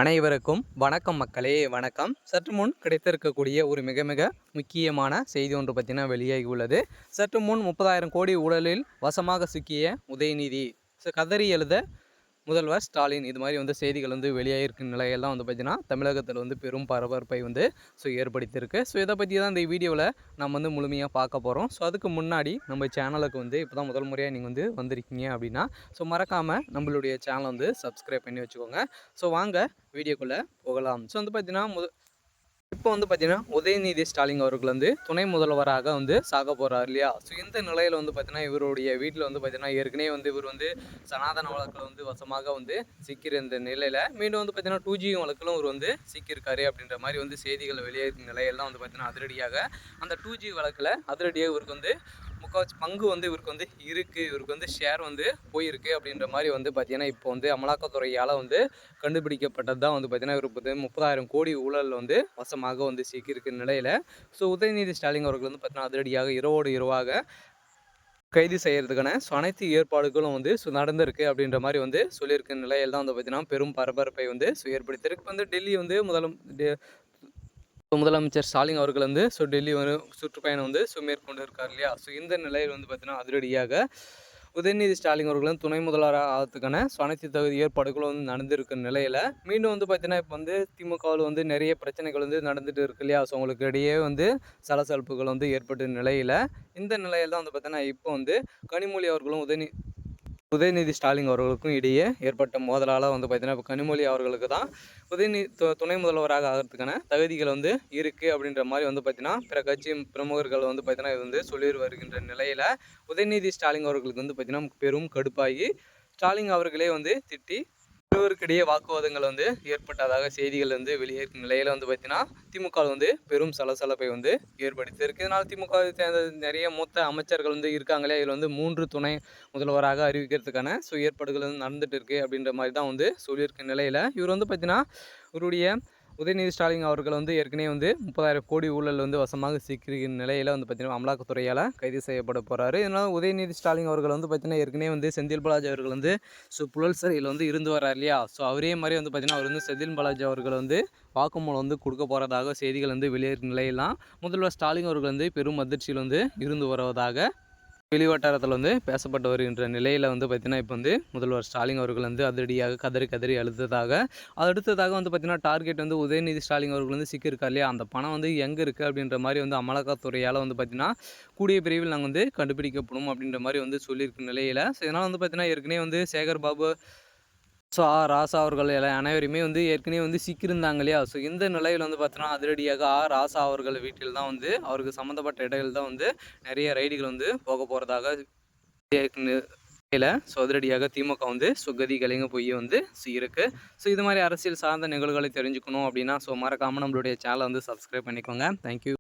அனைவருக்கும் வணக்கம் மக்களே, வணக்கம். சற்று முன் கிடைத்திருக்கக்கூடிய ஒரு மிக மிக முக்கியமான செய்தி ஒன்று பற்றின வெளியாகி உள்ளது. சற்று முன் 30,000 கோடி ஊழலில் வசமாக சிக்கிய உதயநிதி கதறி எழுத முதல்வர் ஸ்டாலின், இது மாதிரி செய்திகள் வெளியாகிருக்கும் நிலையெல்லாம் பார்த்தீங்கன்னா தமிழகத்தில் பெரும் பரபரப்பை ஏற்படுத்தியிருக்கு. இதை பற்றி தான் இந்த வீடியோவில் நம்ம முழுமையாக பார்க்க போகிறோம். அதுக்கு முன்னாடி நம்ம சேனலுக்கு இப்போ தான் முதல் முறையாக நீங்கள் வந்திருக்கீங்க அப்படின்னா மறக்காமல் நம்மளுடைய சேனலை சப்ஸ்கிரைப் பண்ணி வச்சுக்கோங்க. வாங்க வீடியோக்குள்ளே போகலாம். பார்த்தீங்கன்னா இப்போ பார்த்தீங்கன்னா உதயநிதி ஸ்டாலின் அவர்கள் துணை முதல்வராக சாக போகிறார் இல்லையா. இந்த நிலையில் பார்த்தீங்கன்னா இவருடைய வீட்டில் பார்த்தீங்கன்னா ஏற்கனவே இவர் சனாதன வழக்கில் வசமாக சிக்கியிருந்த நிலையில் மீண்டும் பார்த்தீங்கன்னா 2G வழக்கிலும் இவர் சிக்கியிருக்காரு அப்படின்ற மாதிரி செய்திகள் வெளியேறும் நிலையெல்லாம் பார்த்தீங்கன்னா அதிரடியாக அந்த 2G வழக்கில் அதிரடியாக இவருக்கு முக்கால்வாசி பங்கு இவருக்கு இருக்குது, இவருக்கு ஷேர் போயிருக்கு அப்படின்ற மாதிரி பார்த்தீங்கன்னா இப்போ அமலாக்கத்துறையால் கண்டுபிடிக்கப்பட்டது தான் பார்த்தீங்கன்னா இவர் 30,000 கோடி ஊழல் வசமாக சிக்கியிருக்கிற நிலையில் உதயநிதி ஸ்டாலின் அவர்கள் பார்த்தீங்கன்னா அதிரடியாக இரவோடு இரவாக கைது செய்யறதுக்கான அனைத்து ஏற்பாடுகளும் நடந்திருக்கு அப்படின்ற மாதிரி சொல்லியிருக்கிற நிலையில் தான் பார்த்தீங்கன்னா பெரும் பரபரப்பை ஏற்படுத்தியிருக்கு. டெல்லி முதலமைச்சர் ஸ்டாலின் அவர்கள் டெல்லி சுற்றுப்பயணம் மேற்கொண்டு இருக்கார் இல்லையா. இந்த நிலையில் பார்த்தீங்கன்னா அதிரடியாக உதயநிதி ஸ்டாலின் அவர்களும் துணை முதல்வராக ஆகிறதுக்கான அனைத்து தகுதி ஏற்பாடுகளும் நடந்திருக்கிற நிலையில் மீண்டும் பார்த்தீங்கன்னா இப்போ திமுகவில் நிறைய பிரச்சனைகள் நடந்துட்டு இருக்கு இல்லையா. அவங்களுக்கு இடையே சலசலப்புகள் ஏற்பட்ட நிலையில் இந்த நிலையில் தான் பார்த்தீங்கன்னா இப்போ கனிமொழி அவர்களும் உதயநிதி ஸ்டாலின் அவர்களுக்கும் இடையே ஏற்பட்ட மோதலால் பார்த்தீங்கன்னா இப்போ கனிமொழி அவர்களுக்கு தான் உதயநிதி துணை முதல்வராக ஆகிறதுக்கான தகுதிகள் இருக்குது அப்படின்ற மாதிரி பார்த்தீங்கன்னா பிற கட்சி பிரமுகர்கள் பார்த்தீங்கன்னா இது சொல்லி வருகின்ற நிலையில் உதயநிதி ஸ்டாலின் அவர்களுக்கு பார்த்தீங்கன்னா பெரும் கடுப்பாகி ஸ்டாலின் அவர்களே திட்டி இருவருக்கிடையே வாக்குவாதங்கள் ஏற்பட்டதாக செய்திகள் வெளியேறும் நிலையில் பார்த்தீங்கன்னா திமுக பெரும் சலசலப்பை ஏற்படுத்தியிருக்கு. இதனால் திமுக சேர்ந்த நிறைய மூத்த அமைச்சர்கள் இருக்காங்களே, இதில் 3 துணை முதல்வராக அறிவிக்கிறதுக்கான ஏற்பாடுகள் நடந்துட்டு இருக்கு அப்படின்ற மாதிரி தான் சொல்லியிருக்க நிலையில் இவர் பார்த்தீங்கன்னா இவருடைய உதயநிதி ஸ்டாலின் அவர்கள் ஏற்கனவே 30,000 கோடி ஊழல் வசமாக சிக்கிற நிலையில் பார்த்தீங்கன்னா அமலாக்கத்துறையால் கைது செய்யப்பட போகிறாரு. இதனால் உதயநிதி ஸ்டாலின் அவர்கள் பார்த்தீங்கன்னா ஏற்கனவே செந்தில் பாலாஜி அவர்கள் புழல் சிறையில் இருந்து வரார் இல்லையா. அவரே மாதிரி பார்த்தீங்கன்னா அவர் செந்தில் பாலாஜி அவர்கள் வாக்குமூலம் கொடுக்க போகிறதாக செய்திகள் வெளியேறும் நிலையெல்லாம் முதல்வர் ஸ்டாலின் அவர்கள் பெரும் அதிர்ச்சியில் இருந்து வருவதாக வெளிவட்டாரத்தில் பேசப்பட்டு வருகின்ற நிலையில் பார்த்தீங்கன்னா இப்போ முதல்வர் ஸ்டாலின் அவர்கள் அதிரடியாக கதறி அழுத்ததாக அடுத்ததாக பார்த்தீங்கன்னா டார்கெட் உதயநிதி ஸ்டாலின் அவர்கள் சிக்கியிருக்கார் இல்லையா. அந்த பணம் எங்கே இருக்குது அப்படின்ற மாதிரி அமலாக்கத்துறையால் பார்த்தீங்கன்னா கூடிய விரைவில் நாங்கள் கண்டுபிடிக்கப்படும் அப்படின்ற மாதிரி சொல்லியிருக்க நிலையில் இதனால் பார்த்தீங்கன்னா ஏற்கனவே சேகர் பாபு ராசா அவர்கள் அனைவருமே ஏற்கனவே சிக்கியிருந்தாங்க இல்லையா. இந்த நிலையில் பார்த்தோன்னா அதிரடியாக ராசா அவர்கள் வீட்டில் தான் அவருக்கு சம்மந்தப்பட்ட இடங்கள் தான் நிறைய ரைடுகள் போக போகிறதாக நிலையில் அதிரடியாக திமுக சுகதி கலைங்க போய் இருக்குது. இது மாதிரி அரசியல் சார்ந்த நிகழ்வுகளை தெரிஞ்சுக்கணும் அப்படின்னா மறக்காமல் நம்மளுடைய சேனலை சப்ஸ்கிரைப் பண்ணிக்கோங்க. தேங்க்யூ.